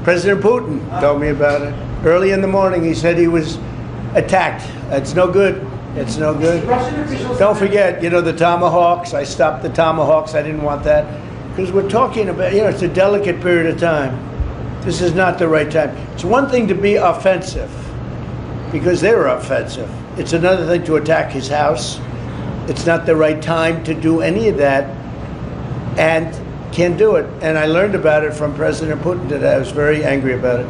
President Putin told me about it. Early in the morning, he said he was attacked. It's no good. It's no good. Don't forget, the Tomahawks. I stopped the Tomahawks. I didn't want that. Because we're talking about, it's a delicate period of time. This is not the right time. It's one thing to be offensive, because they were offensive. It's another thing to attack his house. It's not the right time to do any of that, and can't do it. And I learned about it from President Putin today. I was very angry about it.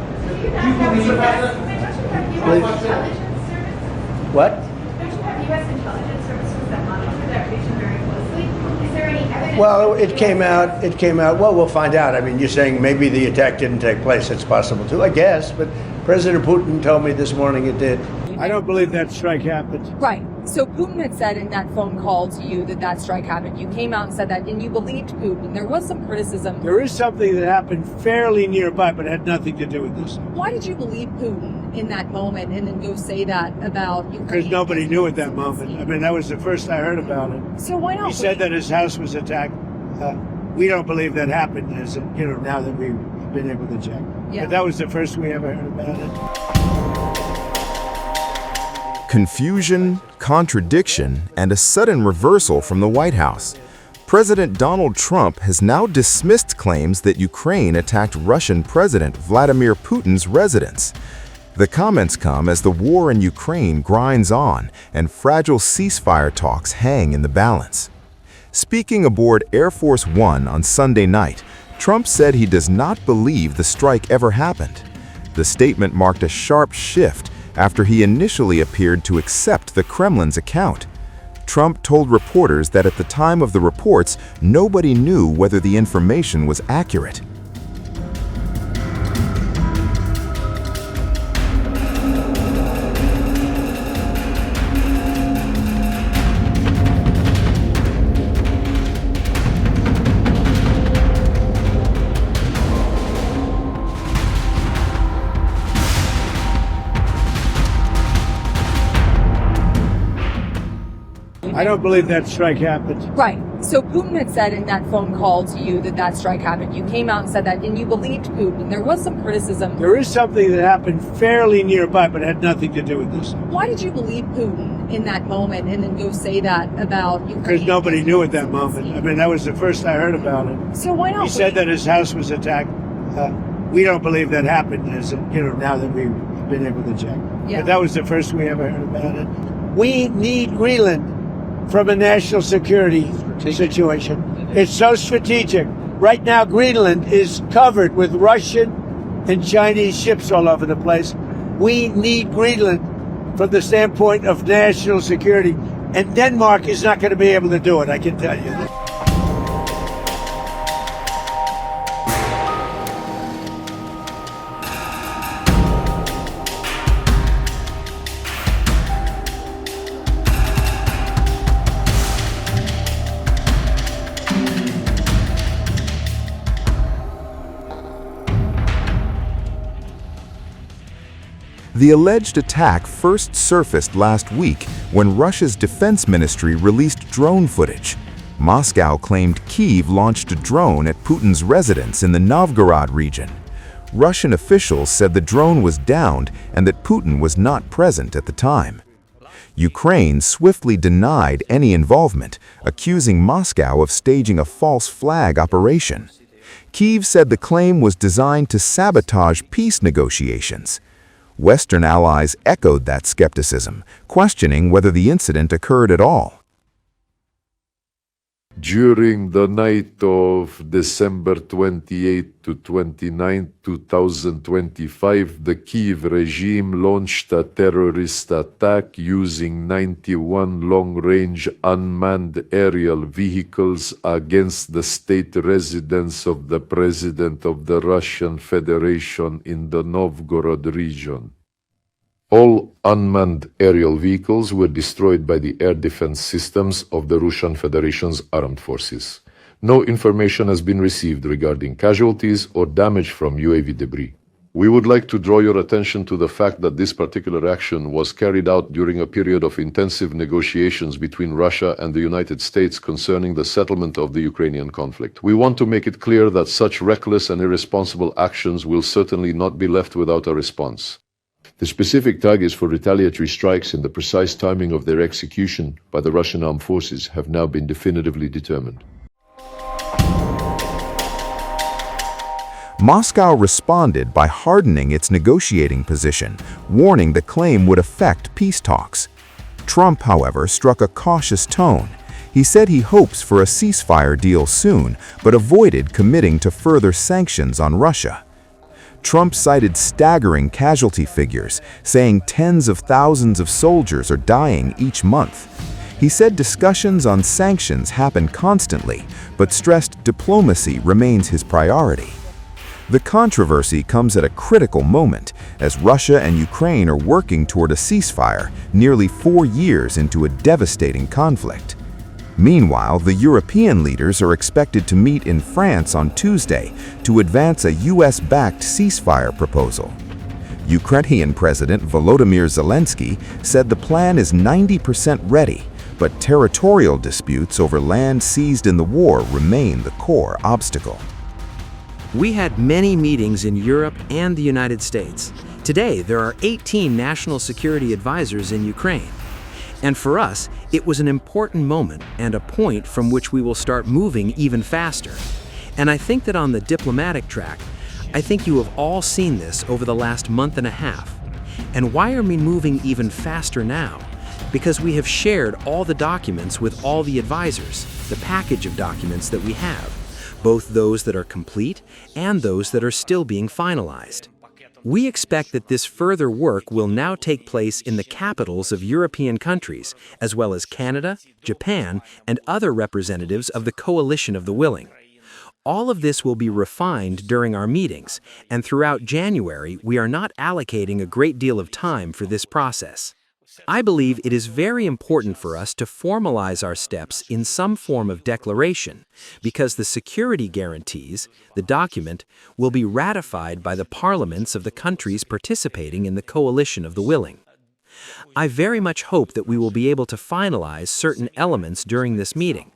What? U.S. intelligence services that monitor that region very closely. Is there any evidence? Well, it came out. Well, we'll find out. I mean, you're saying maybe the attack didn't take place. It's possible too, I guess. But President Putin told me this morning it did. I don't believe that strike happened. Right. So Putin had said in that phone call to you that strike happened. You came out and said that, and you believed Putin. There was some criticism. There is something that happened fairly nearby, but had nothing to do with this. Why did you believe Putin in that moment and then go say that about Ukraine? Because nobody knew at that moment. I mean, that was the first I heard about it. So why not? He said that his house was attacked. We don't believe that happened, as now that we've been able to check. Yeah. But that was the first we ever heard about it. Confusion, contradiction, and a sudden reversal from the White House. President Donald Trump has now dismissed claims that Ukraine attacked Russian President Vladimir Putin's residence. The comments come as the war in Ukraine grinds on and fragile ceasefire talks hang in the balance. Speaking aboard Air Force One on Sunday night, Trump said he does not believe the strike ever happened. The statement marked a sharp shift after he initially appeared to accept the Kremlin's account. Trump told reporters that at the time of the reports, nobody knew whether the information was accurate. I don't believe that strike happened. Right. So Putin had said in that phone call to you that strike happened. You came out and said that, and you believed Putin. There was some criticism. There is something that happened fairly nearby, but had nothing to do with this. Why did you believe Putin in that moment and then go say that about Ukraine? Because nobody knew at that moment. I mean, that was the first I heard about it. So why not? He said that his house was attacked. We don't believe that happened, as now that we've been able to check. Yeah. But that was the first we ever heard about it. We need Greenland from a national security situation. It's so strategic. Right now, Greenland is covered with Russian and Chinese ships all over the place. We need Greenland from the standpoint of national security. And Denmark is not going to be able to do it, I can tell you. The alleged attack first surfaced last week when Russia's defense ministry released drone footage. Moscow claimed Kyiv launched a drone at Putin's residence in the Novgorod region. Russian officials said the drone was downed and that Putin was not present at the time. Ukraine swiftly denied any involvement, accusing Moscow of staging a false flag operation. Kyiv said the claim was designed to sabotage peace negotiations. Western allies echoed that skepticism, questioning whether the incident occurred at all. During the night of December 28 to 29, 2025, the Kyiv regime launched a terrorist attack using 91 long-range unmanned aerial vehicles against the state residence of the President of the Russian Federation in the Novgorod region. All unmanned aerial vehicles were destroyed by the air defense systems of the Russian Federation's armed forces. No information has been received regarding casualties or damage from UAV debris. We would like to draw your attention to the fact that this particular action was carried out during a period of intensive negotiations between Russia and the United States concerning the settlement of the Ukrainian conflict. We want to make it clear that such reckless and irresponsible actions will certainly not be left without a response. The specific targets for retaliatory strikes and the precise timing of their execution by the Russian armed forces have now been definitively determined. Moscow responded by hardening its negotiating position, warning the claim would affect peace talks. Trump, however, struck a cautious tone. He said he hopes for a ceasefire deal soon, but avoided committing to further sanctions on Russia. Trump cited staggering casualty figures, saying tens of thousands of soldiers are dying each month. He said discussions on sanctions happen constantly, but stressed diplomacy remains his priority. The controversy comes at a critical moment, as Russia and Ukraine are working toward a ceasefire nearly 4 years into a devastating conflict. Meanwhile, the European leaders are expected to meet in France on Tuesday to advance a US-backed ceasefire proposal. Ukrainian President Volodymyr Zelensky said the plan is 90% ready, but territorial disputes over land seized in the war remain the core obstacle. We had many meetings in Europe and the United States. Today, there are 18 national security advisors in Ukraine. And for us, it was an important moment and a point from which we will start moving even faster. And I think that on the diplomatic track, I think you have all seen this over the last month and a half. And why are we moving even faster now? Because we have shared all the documents with all the advisors, the package of documents that we have, both those that are complete and those that are still being finalized. We expect that this further work will now take place in the capitals of European countries, as well as Canada, Japan, and other representatives of the Coalition of the Willing. All of this will be refined during our meetings, and throughout January, we are not allocating a great deal of time for this process. I believe it is very important for us to formalize our steps in some form of declaration, because the security guarantees, the document, will be ratified by the parliaments of the countries participating in the Coalition of the Willing. I very much hope that we will be able to finalize certain elements during this meeting.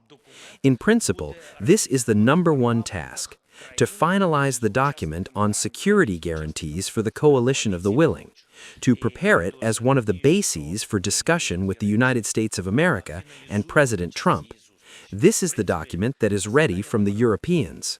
In principle, this is the #1 task, to finalize the document on security guarantees for the Coalition of the Willing, to prepare it as one of the bases for discussion with the United States of America and President Trump. This is the document that is ready from the Europeans.